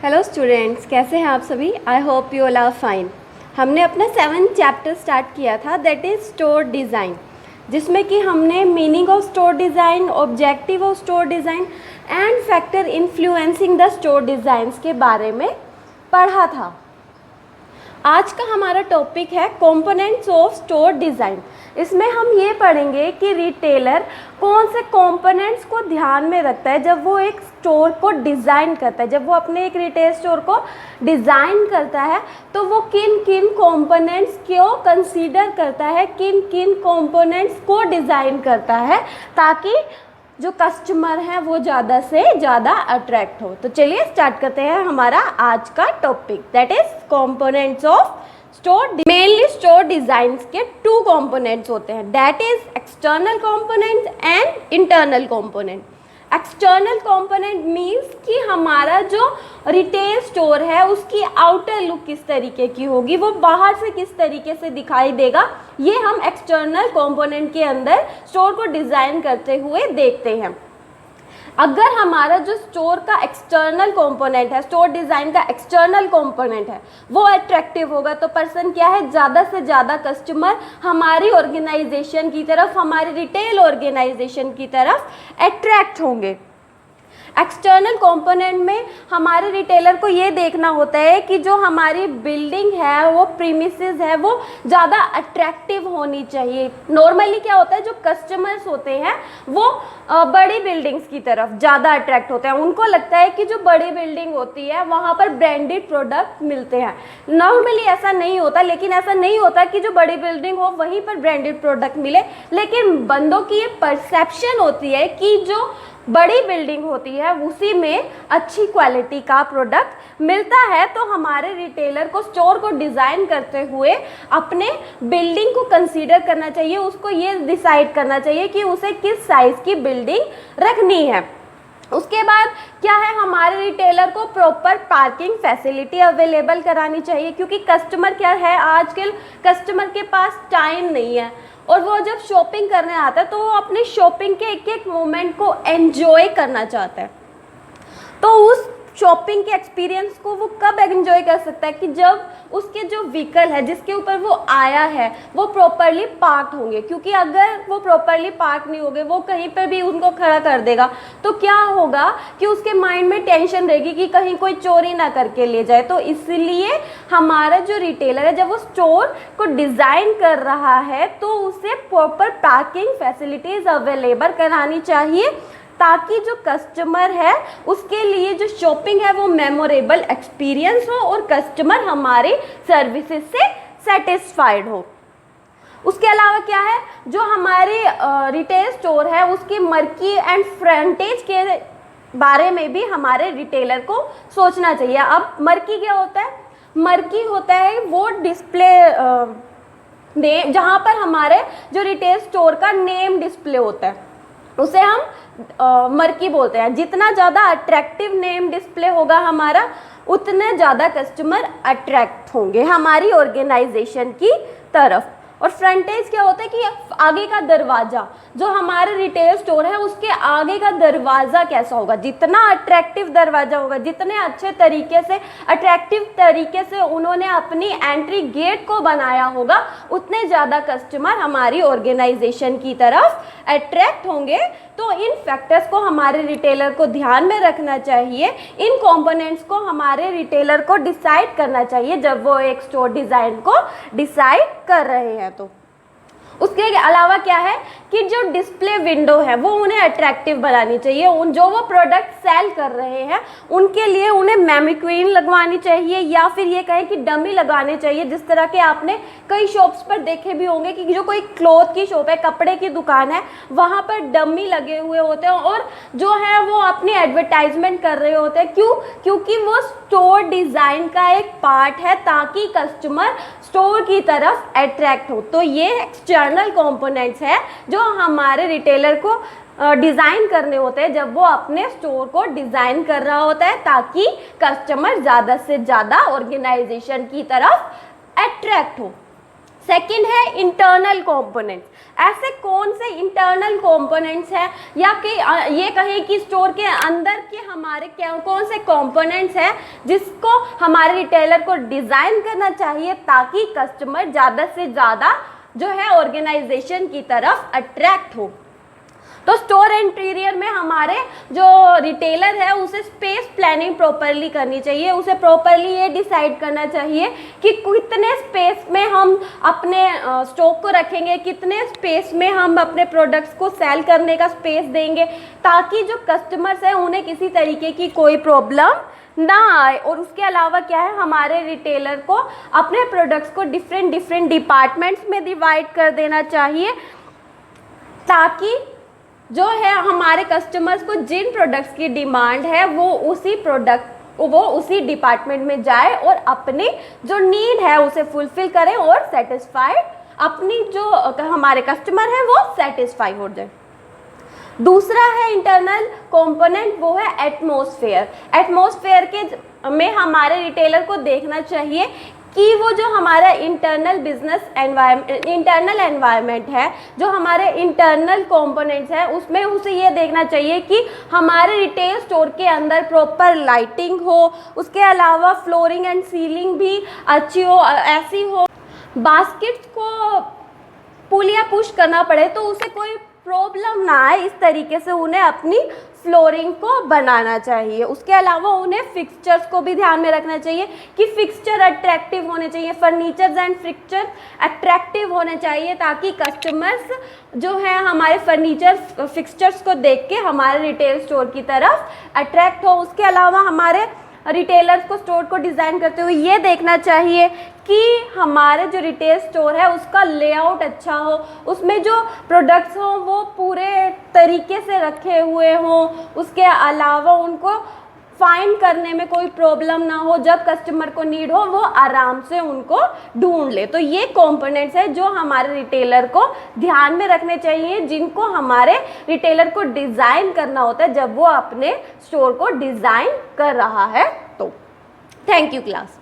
Hello students, कैसे हैं आप सभी। I hope you all are fine. हमने अपना 7th चैप्टर स्टार्ट किया था, दैट इज़ स्टोर डिज़ाइन, जिसमें कि हमने meaning of store design, objective of store design and factor influencing the store designs के बारे में पढ़ा था। आज का हमारा टॉपिक है कंपोनेंट्स ऑफ स्टोर डिज़ाइन। इसमें हम ये पढ़ेंगे कि रिटेलर कौन से कंपोनेंट्स को ध्यान में रखता है जब वो एक स्टोर को डिज़ाइन करता है। जब वो अपने एक रिटेल स्टोर को डिज़ाइन करता है तो वो किन किन कंपोनेंट्स को कंसीडर करता है, किन किन कंपोनेंट्स को डिज़ाइन करता है ताकि जो कस्टमर हैं वो ज़्यादा से ज़्यादा अट्रैक्ट हो। तो चलिए स्टार्ट करते हैं हमारा आज का topic, that is components of store. Mainly store designs के 2 कंपोनेंट्स होते हैं, that is external component and internal component. External component means कि हमारा जो रिटेल स्टोर है उसकी आउटर लुक किस तरीके की होगी, वो बाहर से किस तरीके से दिखाई देगा, ये हम एक्सटर्नल कंपोनेंट के अंदर स्टोर को डिज़ाइन करते हुए देखते हैं। अगर हमारा जो स्टोर का एक्सटर्नल कंपोनेंट है, स्टोर डिज़ाइन का एक्सटर्नल कंपोनेंट है, वो अट्रैक्टिव होगा तो पर्सन क्या है, ज़्यादा से ज़्यादा कस्टमर हमारी ऑर्गेनाइजेशन की तरफ, हमारी रिटेल ऑर्गेनाइजेशन की तरफ अट्रैक्ट होंगे। एक्सटर्नल कंपोनेंट में हमारे रिटेलर को ये देखना होता है कि जो हमारी बिल्डिंग है, वो प्रीमिसेस है, वो ज़्यादा अट्रैक्टिव होनी चाहिए। नॉर्मली क्या होता है, जो कस्टमर्स होते हैं वो बड़ी बिल्डिंग्स की तरफ ज़्यादा अट्रैक्ट होते हैं। उनको लगता है कि जो बड़ी बिल्डिंग होती है वहाँ पर ब्रांडेड प्रोडक्ट मिलते हैं। नॉर्मली ऐसा नहीं होता, लेकिन ऐसा नहीं होता कि जो बड़ी बिल्डिंग हो वहीं पर ब्रांडेड प्रोडक्ट मिले, लेकिन बंदों की ये परसेप्शन होती है कि जो बड़ी बिल्डिंग होती है उसी में अच्छी क्वालिटी का प्रोडक्ट मिलता है। तो हमारे रिटेलर को स्टोर को डिज़ाइन करते हुए अपने बिल्डिंग को कंसीडर करना चाहिए, उसको ये डिसाइड करना चाहिए कि उसे किस साइज़ की बिल्डिंग रखनी है। उसके बाद क्या है, हमारे रिटेलर को प्रॉपर पार्किंग फैसिलिटी अवेलेबल करानी चाहिए, क्योंकि कस्टमर क्या है, आजकल कस्टमर के पास टाइम नहीं है और वो जब शॉपिंग करने आता है तो वो अपनी शॉपिंग के एक एक मोमेंट को एंजॉय करना चाहता है। तो उस शॉपिंग के एक्सपीरियंस को वो कब एंजॉय कर सकता है कि जब उसके जो व्हीकल है जिसके ऊपर वो आया है वो प्रॉपरली पार्क होंगे, क्योंकि अगर वो प्रॉपरली पार्क नहीं होंगे, वो कहीं पर भी उनको खड़ा कर देगा तो क्या होगा कि उसके माइंड में टेंशन रहेगी कि कहीं कोई चोरी ना करके ले जाए। तो इसलिए हमारा जो रिटेलर है जब वो स्टोर को डिज़ाइन कर रहा है तो उसे प्रॉपर पार्किंग फैसिलिटीज़ अवेलेबल करानी चाहिए ताकि जो कस्टमर है उसके लिए जो शॉपिंग है वो मेमोरेबल एक्सपीरियंस हो और कस्टमर हमारे सर्विसेज से सेटिस्फाइड हो। उसके अलावा क्या है, जो हमारे रिटेल स्टोर है उसकी मार्की एंड फ्रंटेज के बारे में भी हमारे रिटेलर को सोचना चाहिए। अब मार्की क्या होता है, मार्की होता है वो डिस्प्ले नेम, जहाँ पर हमारे जो रिटेल स्टोर का नेम डिस्प्ले होता है उसे हम मार्की बोलते हैं। जितना ज़्यादा अट्रैक्टिव नेम डिस्प्ले होगा हमारा, उतने ज़्यादा कस्टमर अट्रैक्ट होंगे हमारी ऑर्गेनाइजेशन की तरफ। और फ्रंटेज क्या होता है कि आगे का दरवाज़ा, जो हमारे रिटेल स्टोर है उसके आगे का दरवाज़ा कैसा होगा, जितना अट्रैक्टिव दरवाज़ा होगा, जितने अच्छे तरीके से अट्रैक्टिव तरीके से उन्होंने अपनी एंट्री गेट को बनाया होगा, उतने ज़्यादा कस्टमर हमारी ऑर्गेनाइजेशन की तरफ अट्रैक्ट होंगे। तो इन फैक्टर्स को हमारे रिटेलर को ध्यान में रखना चाहिए, इन कंपोनेंट्स को हमारे रिटेलर को डिसाइड करना चाहिए जब वो एक स्टोर डिज़ाइन को डिसाइड कर रहे हैं। तो उसके अलावा क्या है कि जो डिस्प्ले विंडो है वो उन्हें अट्रैक्टिव बनानी चाहिए। उन जो वो प्रोडक्ट सेल कर रहे हैं उनके लिए उन्हें मैनिक्विन लगवानी चाहिए या फिर ये कहें कि डमी लगाने चाहिए। जिस तरह के आपने कई शॉप्स पर देखे भी होंगे कि जो कोई क्लॉथ की शॉप है, कपड़े की दुकान है, वहाँ पर डमी लगे हुए होते हैं और जो है वो अपनी एडवर्टाइजमेंट कर रहे होते हैं। क्यों? क्योंकि वो स्टोर डिज़ाइन का एक पार्ट है ताकि कस्टमर स्टोर की तरफ अट्रैक्ट हो। तो ये एक्सटर्नल कंपोनेंट्स है जो हमारे रिटेलर को डिज़ाइन करने होते हैं जब वो अपने स्टोर को डिज़ाइन कर रहा होता है ताकि कस्टमर ज़्यादा से ज़्यादा ऑर्गेनाइजेशन की तरफ अट्रैक्ट हो। सेकंड है इंटरनल कंपोनेंट्स। ऐसे कौन से इंटरनल कंपोनेंट्स हैं या कि ये कहें कि स्टोर के अंदर के हमारे कौन से कंपोनेंट्स हैं जिसको हमारे रिटेलर को डिज़ाइन करना चाहिए ताकि कस्टमर ज़्यादा से ज़्यादा जो है ऑर्गेनाइजेशन की तरफ अट्रैक्ट हो। तो स्टोर इंटीरियर में हमारे जो रिटेलर है उसे स्पेस प्लानिंग प्रॉपरली करनी चाहिए, उसे प्रॉपरली ये डिसाइड करना चाहिए कि कितने स्पेस में हम अपने स्टॉक को रखेंगे, कितने स्पेस में हम अपने प्रोडक्ट्स को सेल करने का स्पेस देंगे ताकि जो कस्टमर्स हैं उन्हें किसी तरीके की कोई प्रॉब्लम ना आए। और उसके अलावा क्या है, हमारे रिटेलर को अपने प्रोडक्ट्स को डिफरेंट डिपार्टमेंट्स में डिवाइड कर देना चाहिए ताकि जो है हमारे कस्टमर्स को जिन प्रोडक्ट्स की डिमांड है वो उसी डिपार्टमेंट में जाए और अपनी जो नीड है उसे फुलफिल करें और सेटिस्फाइड अपनी जो हमारे कस्टमर है वो सेटिस्फाई हो जाए। दूसरा है इंटरनल कंपोनेंट, वो है एटमॉस्फेयर। एटमॉस्फेयर के में हमारे रिटेलर को देखना चाहिए कि वो जो हमारा इंटरनल एनवायरनमेंट है, जो हमारे इंटरनल कंपोनेंट्स हैं, उसमें उसे ये देखना चाहिए कि हमारे रिटेल स्टोर के अंदर प्रॉपर लाइटिंग हो, उसके अलावा फ्लोरिंग एंड सीलिंग भी अच्छी हो, ऐसी हो बास्केट्स को पुल या पुश करना पड़े तो उसे कोई प्रॉब्लम ना आए, इस तरीके से उन्हें अपनी फ्लोरिंग को बनाना चाहिए। उसके अलावा उन्हें फिक्सचर्स को भी ध्यान में रखना चाहिए कि फिक्सचर अट्रैक्टिव होने चाहिए, फर्नीचर्स एंड फिक्सचर अट्रैक्टिव होने चाहिए ताकि कस्टमर्स जो है हमारे फिक्सचर्स को देख के हमारे रिटेल स्टोर की तरफ अट्रैक्ट हो। उसके अलावा हमारे रिटेलर्स को स्टोर को डिज़ाइन करते हुए ये देखना चाहिए कि हमारे जो रिटेल स्टोर है उसका लेआउट अच्छा हो, उसमें जो प्रोडक्ट्स हों वो पूरे तरीके से रखे हुए हों, उसके अलावा उनको फाइंड करने में कोई प्रॉब्लम ना हो, जब कस्टमर को नीड हो वो आराम से उनको ढूंढ ले। तो ये कंपोनेंट्स है जो हमारे रिटेलर को ध्यान में रखने चाहिए, जिनको हमारे रिटेलर को डिज़ाइन करना होता है जब वो अपने स्टोर को डिज़ाइन कर रहा है। तो थैंक यू क्लास।